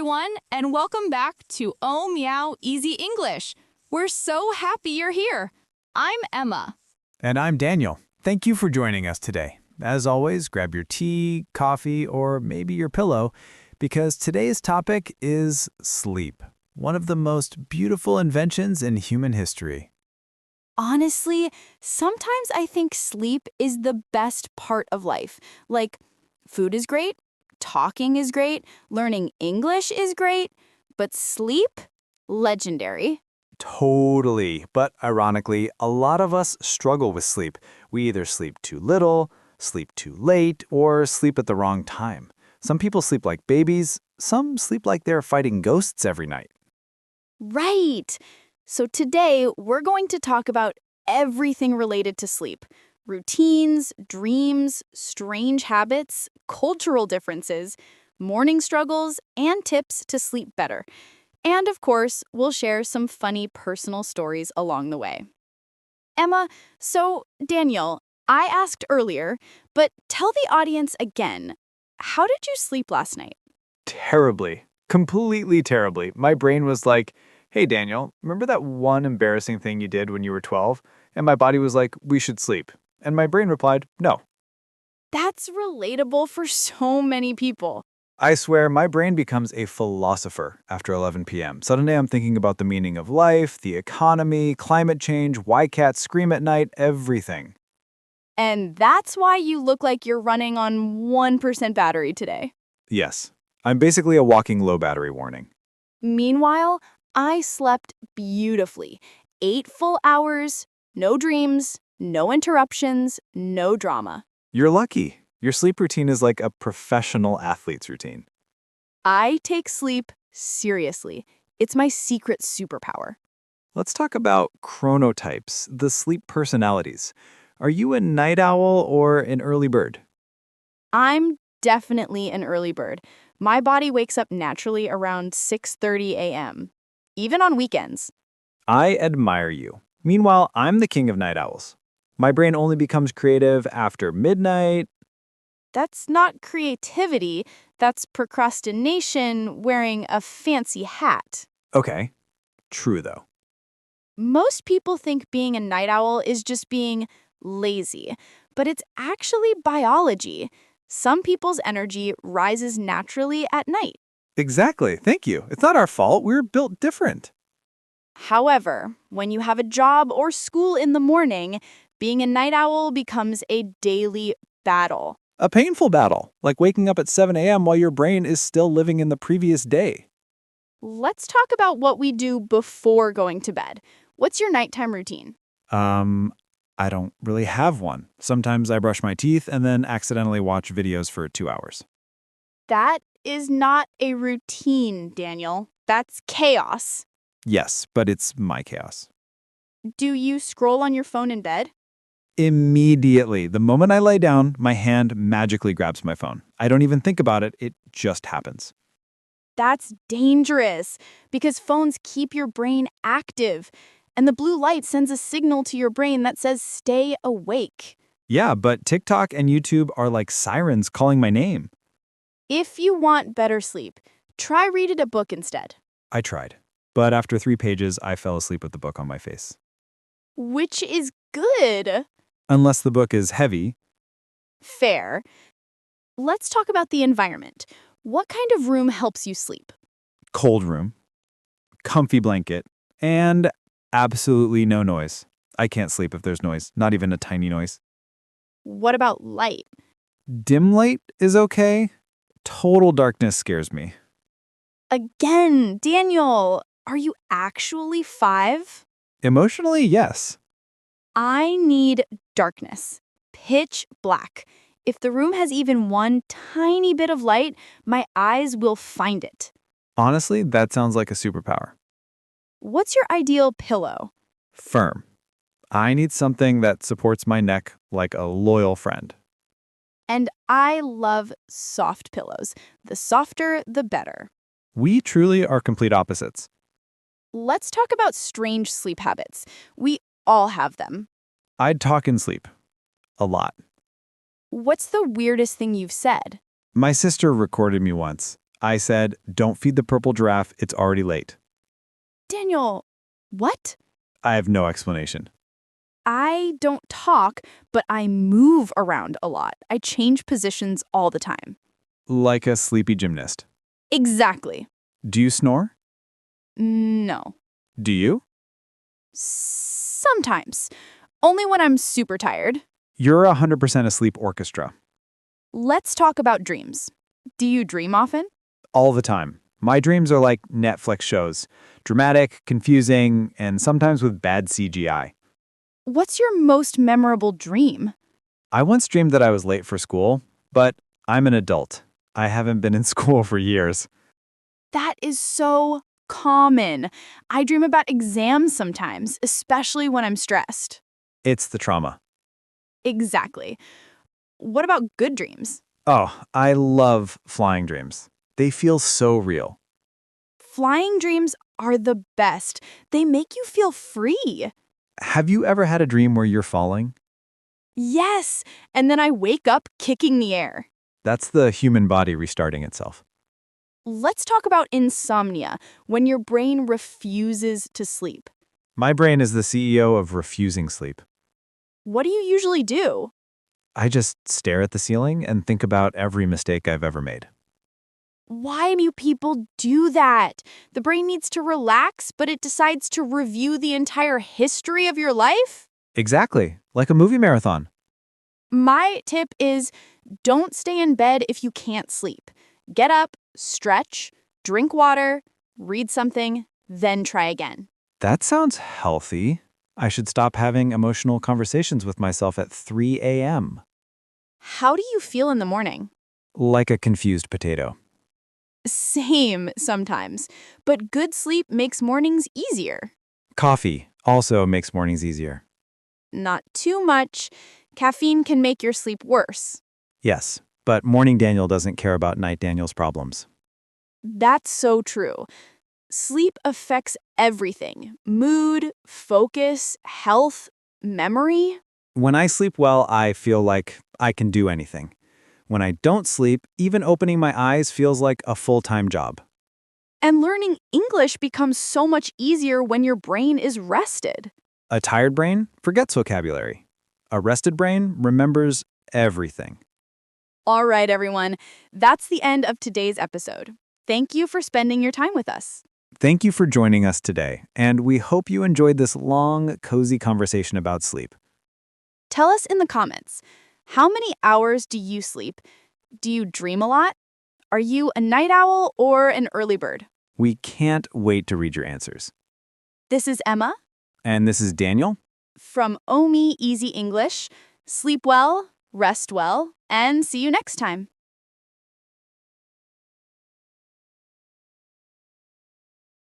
everyone, and welcome back to Oh Meow Easy English. We're so happy you're here. I'm Emma. And I'm Daniel. Thank you for joining us today. As always, grab your tea, coffee, or maybe your pillow, because today's topic is sleep, one of the most beautiful inventions in human history. Honestly, sometimes I think sleep is the best part of life. Like, food is great, talking is great, learning English is great, but sleep? Legendary. Totally. But ironically, a lot of us struggle with sleep. We either sleep too little, sleep too late, or sleep at the wrong time. Some people sleep like babies. Some sleep like they're fighting ghosts every night. Right. So today, we're going to talk about everything related to sleep. Routines, dreams, strange habits, cultural differences, morning struggles, and tips to sleep better. And of course, we'll share some funny personal stories along the way. Emma, so Daniel, I asked earlier, but tell the audience again, how did you sleep last night? Terribly. Completely terribly. My brain was like, hey, Daniel, remember that one embarrassing thing you did when you were 12? And my body was like, we should sleep. And my brain replied, no. That's relatable for so many people. I swear, my brain becomes a philosopher after 11 p.m. Suddenly I'm thinking about the meaning of life, the economy, climate change, why cats scream at night, everything. And that's why you look like you're running on 1% battery today. Yes, I'm basically a walking low battery warning. Meanwhile, I slept beautifully. 8 full hours, no dreams, no interruptions, no drama. You're lucky. Your sleep routine is like a professional athlete's routine. I take sleep seriously. It's my secret superpower. Let's talk about chronotypes, the sleep personalities. Are you a night owl or an early bird? I'm definitely an early bird. My body wakes up naturally around 6:30 a.m., even on weekends. I admire you. Meanwhile, I'm the king of night owls. My brain only becomes creative after midnight. That's not creativity, that's procrastination wearing a fancy hat. Okay, true though. Most people think being a night owl is just being lazy, but it's actually biology. Some people's energy rises naturally at night. Exactly, thank you. It's not our fault, we're built different. However, when you have a job or school in the morning, being a night owl becomes a daily battle. A painful battle, like waking up at 7 a.m. while your brain is still living in the previous day. Let's talk about what we do before going to bed. What's your nighttime routine? Um, I don't really have one. Sometimes I brush my teeth and then accidentally watch videos for 2 hours. That is not a routine, Daniel. That's chaos. Yes, but it's my chaos. Do you scroll on your phone in bed? Immediately, the moment I lay down, my hand magically grabs my phone. I don't even think about it, it just happens. That's dangerous because phones keep your brain active, and the blue light sends a signal to your brain that says stay awake. Yeah, but TikTok and YouTube are like sirens calling my name. If you want better sleep, try reading a book instead. I tried. But after 3 pages, I fell asleep with the book on my face. Which is good. Unless the book is heavy. Fair. Let's talk about the environment. What kind of room helps you sleep? Cold room, comfy blanket, and absolutely no noise. I can't sleep if there's noise, not even a tiny noise. What about light? Dim light is okay. Total darkness scares me. Again, Daniel, are you actually 5? Emotionally, yes. I need darkness. Pitch black. If the room has even one tiny bit of light, my eyes will find it. Honestly, that sounds like a superpower. What's your ideal pillow? Firm. I need something that supports my neck like a loyal friend. And I love soft pillows. The softer, the better. We truly are complete opposites. Let's talk about strange sleep habits. We all have them. I'd talk in sleep. A lot. What's the weirdest thing you've said? My sister recorded me once. I said, don't feed the purple giraffe, it's already late. Daniel, what? I have no explanation. I don't talk, but I move around a lot. I change positions all the time. Like a sleepy gymnast. Exactly. Do you snore? No. Do you? Sometimes. Only when I'm super tired. You're 100% a sleep orchestra. Let's talk about dreams. Do you dream often? All the time. My dreams are like Netflix shows. Dramatic, confusing, and sometimes with bad CGI. What's your most memorable dream? I once dreamed that I was late for school, but I'm an adult. I haven't been in school for years. That is so common. I dream about exams sometimes, especially when I'm stressed. It's the trauma. Exactly. What about good dreams? Oh, I love flying dreams. They feel so real. Flying dreams are the best. They make you feel free. Have you ever had a dream where you're falling? Yes, and then I wake up kicking the air. That's the human body restarting itself. Let's talk about insomnia, when your brain refuses to sleep. My brain is the CEO of refusing sleep. What do you usually do? I just stare at the ceiling and think about every mistake I've ever made. Why do people do that? The brain needs to relax, but it decides to review the entire history of your life? Exactly, like a movie marathon. My tip is don't stay in bed if you can't sleep. Get up, stretch, drink water, read something, then try again. That sounds healthy. I should stop having emotional conversations with myself at 3 a.m. How do you feel in the morning? Like a confused potato. Same sometimes, but good sleep makes mornings easier. Coffee also makes mornings easier. Not too much. Caffeine can make your sleep worse. Yes, but Morning Daniel doesn't care about Night Daniel's problems. That's so true. Sleep affects everything: mood, focus, health, memory. When I sleep well, I feel like I can do anything. When I don't sleep, even opening my eyes feels like a full-time job. And learning English becomes so much easier when your brain is rested. A tired brain forgets vocabulary. A rested brain remembers everything. All right, everyone. That's the end of today's episode. Thank you for spending your time with us. Thank you for joining us today, and we hope you enjoyed this long, cozy conversation about sleep. Tell us in the comments, how many hours do you sleep? Do you dream a lot? Are you a night owl or an early bird? We can't wait to read your answers. This is Emma And this is Daniel. from OMI Easy English. Sleep well, rest well, and see you next time.